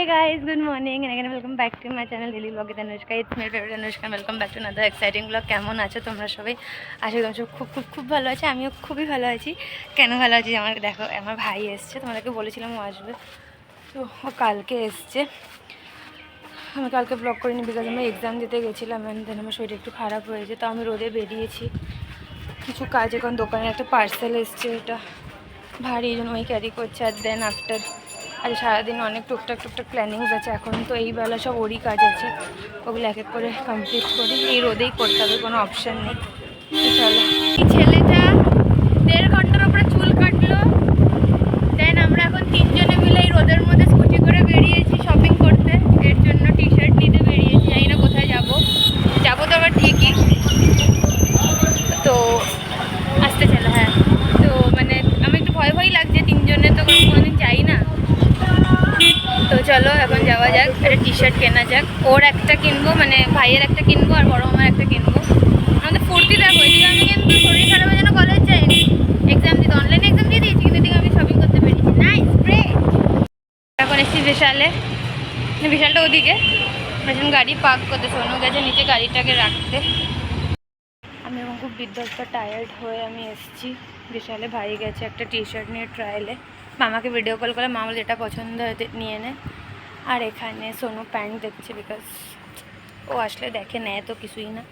guys, good morning and again welcome back to my channel Daily Vlog with Anushka. It's my favorite Anushka. Welcome back to another exciting vlog. কেমন আছো তোমরা সবাই? আশা করি তোমরা খুব ভালো আছো। আমিও খুবই ভালো আছি। কেন ভালো আছি আমার দেখো, আমার ভাই এসেছে, তোমাদেরকে বলেছিলাম ও আসবে, তো ও কালকে এসেছে। আমি কালকে ব্লগ করিনি বিকজ আমি এক্সাম দিতে গেছিলাম অ্যান্ড দেন আমার শরীর একটু খারাপ হয়েছে, তো আমি রোদে বেরিয়েছি কিছু কাজ। এখন দোকানে একটা পার্সেল এসছে, এটা ভারী, এই জন্য ওই ক্যারি করছে। আর দেন আফটার আজ সারাদিন অনেক টুকটাক প্ল্যানিংস আছে। এখন তো এই বেলা সব ওরই কাজ আছে, ওগুলো এক এক করে কমপ্লিট করি। এই রোদেই করতে হবে, কোনো অপশান নেই। চলো, এই ছেলেটা 1.5 ঘন্টার ওপরে চুল কাটলো। দেন আমরা এখন 3 জনে মিলে এই রোদের মধ্যে স্কুটি করে বেরিয়েছি শপিং করতে। এর জন্য টি শার্ট নিতে বেরিয়েছি, জানি না কোথায় যাবো তো আবার ঠিকই। তো আসতে চলো। হ্যাঁ, তো মানে আমি একটু ভয় লাগছে, 3 জনে তো কোনোদিন যাই না। তো চলো এখন যাওয়া যাক, একটা টি শার্ট কেনা যাক। ওর একটা কিনবো, মানে ভাইয়ের একটা কিনবো আর বড় মামার একটা কিনবো। আমাদের ফুর্তি দেখো, এদিকে আমি কিন্তু শরীর খারাপের জন্য কলেজ যাইনি, এক্সাম দিতে, অনলাইনে এক্সাম দিয়ে দিয়েছি, কিন্তু এদিকে আমি শপিং করতে পেরেছি। Nice great. এখন এসেছি বিশালে, বিশালটা ওদিকে, এখন গাড়ি পার্ক করতে, সোনু গেছে নিচে গাড়িটাকে রাখতে। আমি এখন খুব বিধ্বস্ত টায়ার্ড হয়ে আমি এসেছি বিশালে। ভাই গেছে একটা টি শার্ট নিয়ে ট্রায়ালে, মামাকে ভিডিও কল করে মামা যেটা পছন্দ হয় নিয়ে নে। আর এখানে সোনু প্যান্ট দেখছে, বিকজ ও আসলে দেখে নেয় তো কিছুই না।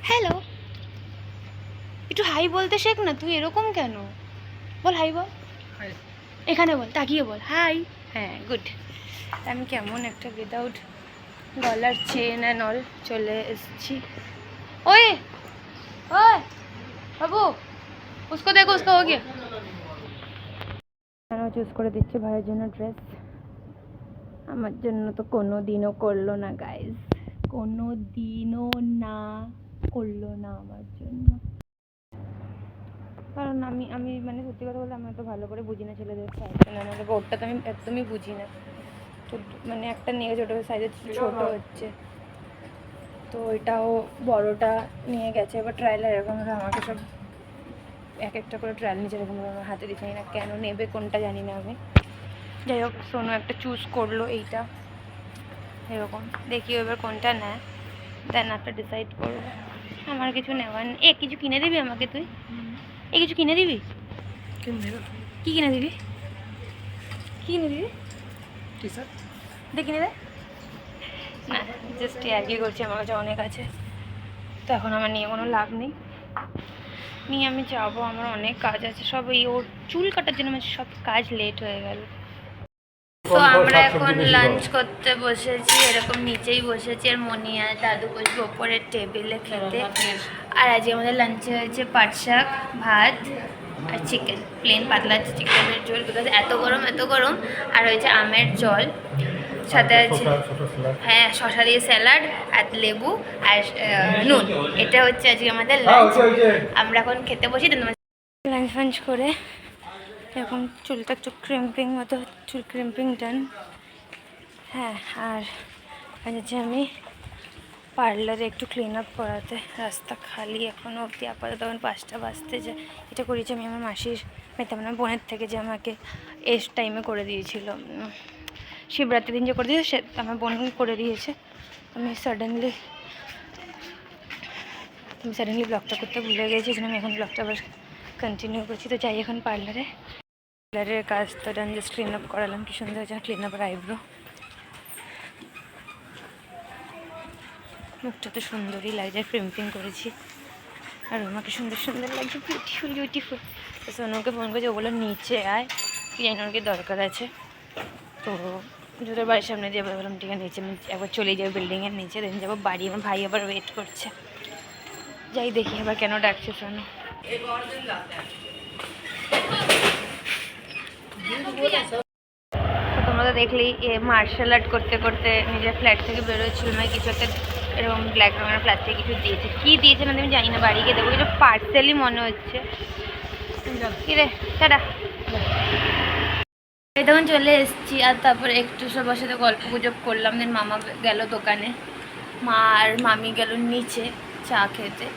হ্যালো, একটু হাই বলতে শেখ না, তুই এরকম কেন? বল হাই, বল, এখানে বল, তাকিয়ে বল হাই। হ্যাঁ, গুড। আমি কেমন একটা উইদাউট গলার চেন অ্যান্ড অল চলে এসেছি। ওই ওই বাবু, उसको देखो, उसका हो गया। কেন চুজ করে দিচ্ছে ভাইয়ের জন্য ড্রেস, আমার জন্য তো কোনো দিনও করলো না গাইজ, কোনো দিনও না করলো না আমার জন্য। কারণ আমি মানে সত্যি কথা বলতে আমি এত ভালো করে বুঝি না ছেলেদের ফ্যাশন, আমাদের ওরটা তো আমি একদমই বুঝি না। তো মানে একটা নিয়ে গেছে, ওটা সাইজে ছোটো হচ্ছে, তো ওইটাও বড়টা নিয়ে গেছে। এবার ট্রায়াল এরকম আমাকে সব এক একটা করে ট্রায়াল নিচে এরকম আমার হাতে দিচ্ছি না, কেন নেবে কোনটা জানি না আমি। যাই হোক, সোনু একটা চুজ করলো এইটা, এরকম দেখি এবার কোনটা নেয়, দেন একটা ডিসাইড করবো। আমার কিছু নেওয়ার নেই। কিছু কিনে দিবি আমাকে তুই? কিছু কিনে দিবি? কি কিনে দিবি? কি কিনে দিবি? টি শার্ট দে, কিনে দে না, জাস্ট আর কি করছি, আমার কাছে অনেক আছে, তো এখন আমার নিয়ে কোনো লাভ নেই। নিয়ে আমি যাবো, আমার অনেক কাজ আছে সব। এই ওর চুল কাটার জন্য আমার সব কাজ লেট হয়ে গেল। তো আমরা এখন লাঞ্চ করতে বসেছি, এরকম নিচেই বসেছি, আর মনিয়া দাদু বসবে ওপরের টেবিলে খেতে। আর আজকে আমাদের লাঞ্চে হয়েছে পাট শাক, ভাত আর চিকেন, প্লেন পাতলা চিকেনের ঝোল, বিকজ এত গরম। আর হয়েছে আমের জল, সাথে আছে হ্যাঁ শশা দিয়ে স্যালাড আর লেবু আর নুন। এটা হচ্ছে আজকে আমাদের লাঞ্চ। আমরা এখন খেতে বসি, লাঞ্চ ফাঞ্চ করে এখন চুলটা একটু ক্রিম্পিং মতো, চুল ক্রিম্পিং ডান। হ্যাঁ, আর যাচ্ছি আমি পার্লারে একটু ক্লিন আপ করাতে। রাস্তা খালি এখনও অবধি, আপাতত তখন 5টা বাজতে যায়। এটা করেছি আমি আমার মাসির, মানে বোনের থেকে, যে আমাকে এস টাইমে করে দিয়েছিল, শিবরাত্রির দিন যে করে দিয়েছে, সে আমার বোন করে দিয়েছে। আমি সাডেনলি ব্লগটা করতে ভুলে গেছি, যেন আমি এখন ব্লগটা আবার কন্টিনিউ করছি। তো যাই এখন পার্লারের কাজ তো ডান, জাস্ট ক্লিন আপ করালাম, কি সুন্দর হয়েছে ক্লিন আপ আর আইব্রো। মুখটা তো সুন্দরই লাগছে, ক্রিম্পিং করেছি, আর আমাকে সুন্দর লাগছে, বিউটিফুল। তো সোনুকে ফোন করেছি, ওগুলো নিচে আয়, কি জানি ওর কি দরকার আছে। তো জুতোর বাড়ির সামনে দিয়ে বললাম ঠিক আছে, নিচে একবার চলে যাবো বিল্ডিংয়ের নিচে, দেন যাবো বাড়ি। আমার ভাই আবার ওয়েট করছে, যাই দেখি আবার কেন ডাকছে সোনু। তোমরা তো দেখলেই মার্শাল আর্ট করতে করতে নিজের ফ্ল্যাট থেকে বেরোচ্ছিল, মানে কিছু একটা এরকম ব্ল্যাক রঙের ফ্ল্যাট থেকে কিছু দিয়েছে, কী দিয়েছে না আমি জানি না, বাড়ি গিয়ে দেবো। এটা পার্সেলই মনে হচ্ছে। কী রে, টাটা। তখন চলে এসেছি, আর তারপরে একটু সবার সাথে গল্প গুজব করলাম। দেন মামা গেল দোকানে, মা আর মামি গেল নিচে চা খেতে,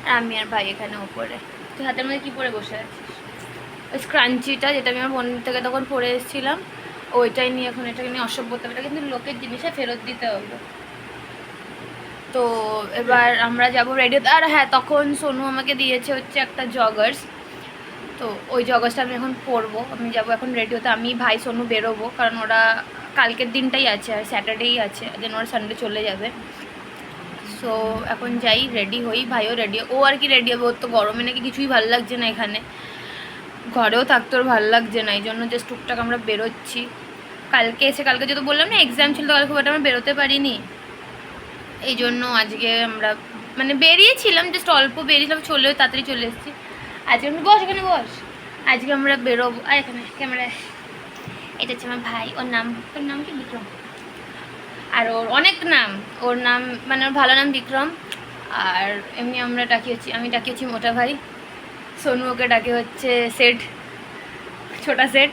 আর আমি আর ভাই এখানে ওপরে। তুই হাতের মধ্যে কী পরে বসে আছিস? ওই স্ক্রাঞ্চিটা, যেটা আমি আমার বোন থেকে তখন পরে এসেছিলাম, ওইটাই নিয়ে এখন এটাকে নিয়ে অসভ্যতাটা কিন্তু লোকের জিনিসে ফেরত দিতে হবে। তো এবার আমরা যাব রেডি। আর হ্যাঁ, তখন সোনু আমাকে দিয়েছে হচ্ছে একটা জগার্স, তো ওই জগার্সটা আমি এখন পরবো। আমি যাব এখন রেডি হতে, আমি ভাই সোনু বেরোবো, কারণ ওরা কালকের দিনটাই আছে আর স্যাটারডেই আছে, দেন ওরা সানডে চলে যাবে। সো এখন যাই, রেডি হই, ভাইও রেডি, ও আর কি রেডি হবে, ওর তো গরমে নাকি কিছুই ভালো লাগছে না, এখানে ঘরেও থাকতে ওর ভালো লাগছে না, এই জন্য জাস্ট টুকটাক আমরা বেরোচ্ছি। কালকে যেহেতু বললাম না এক্সাম ছিল, কালকে খুব একটা আমরা বেরোতে পারিনি, এই জন্য আজকে আমরা মানে বেরিয়েছিলাম, জাস্ট অল্প বেরিয়েছিলাম, চলেও তাড়াতাড়ি চলে এসেছি। আজকে আমি বস, এখানে বস, আজকে আমরা বেরোবো। আর এখানে ক্যামেরায়, এটা হচ্ছে আমার ভাই, ওর নাম কি বিক্রম, আর ওর অনেক নাম, ওর নাম মানে ওর ভালো নাম বিক্রম, আর এমনি আমরা আমি ডাকিয়েছি মোটা ভাই, সোনু ওকে ডাকে হচ্ছে সেট, ছোটা সেট,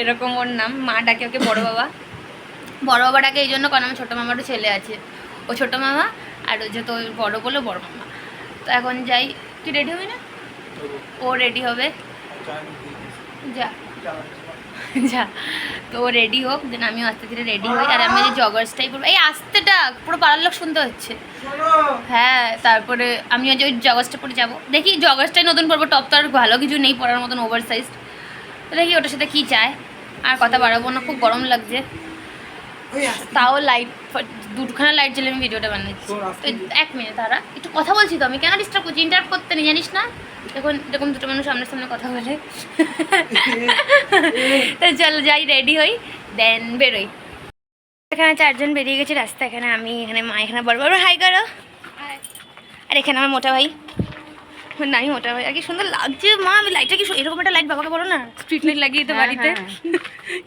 এরকম ওর নাম। মা ডাকে ওকে বড় বাবা ডাকে এই জন্য, কারণ আমার ছোটো মামারও ছেলে আছে, ও ছোটো মামা, আর ও যেহেতু বড় বলে বড় মামা। তো এখন যাই, তুই রেডি হবি না? ও রেডি হবে, যা যা, তো ও রেডি হোক, দেন আমিও আস্তে ধীরে রেডি হই। আর আমি যে জগার্সটাই পরবো, এই আস্তেটা পুরো পাড়ার লোক শুনতে হচ্ছে। হ্যাঁ, তারপরে আমি আজ ওই জগার্সটা পরে যাবো, দেখি জগার্সটাই নতুন পরবো, টপ তো আর ভালো কিছু নেই পরার মতন ওভার সাইজ, তো দেখি ওটার সাথে কী চায়। আর কথা বাড়াবো না, খুব গরম লাগছে, তাও লাইট দুখানা লাইট জ্বলে আমি ভিডিওটা বানাচ্ছি। তো 1 মিনিট তারা, একটু কথা বলছি তো, আমি কেন ডিস্টার্ব করছি, ইন্টারাপ্ট করতে নেই জানিস না, এখন এরকম দুটো মানুষ সামনে সামনে কথা বলে। তো চল যাই, রেডি হই, দেন বেরোই। এখানে 4 জন বেরিয়ে গেছে রাস্তা, এখানে আমি, এখানে মা, এখানে বড় বড় হাই করো, আর এখানে আমার মোটা ভাই, নাই মোটা ভাই। আর কি সুন্দর লাগছে মা, আমি লাইটটা কি এরকম একটা লাইট বাবাকে বলো না, স্ট্রিট লাইট লাগিয়ে দিতে বাড়িতে,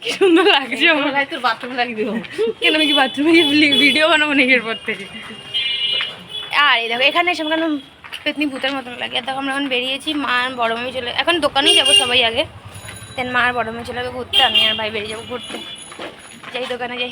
কি সুন্দর লাগছে আমার। লাইট তোর বাথরুমে লাগিয়ে দেবো, কেন আমি কি বাথরুমে ভিডিও বানাবো নাকি এরপর থেকে। আর এই দেখো এখানে এসে কেন পেতনি ভূতের মতন লাগে। আর দেখো আমরা এখন বেরিয়েছি, মা আর বড় মেয়ে চলে, এখন দোকানেই যাবো সবাই আগে, দেন মা আর বড় মেয়ে চলে যাবে ঘুরতে, আমি আর ভাই বেরিয়ে যাবো ঘুরতে, যাই দোকানে যাই।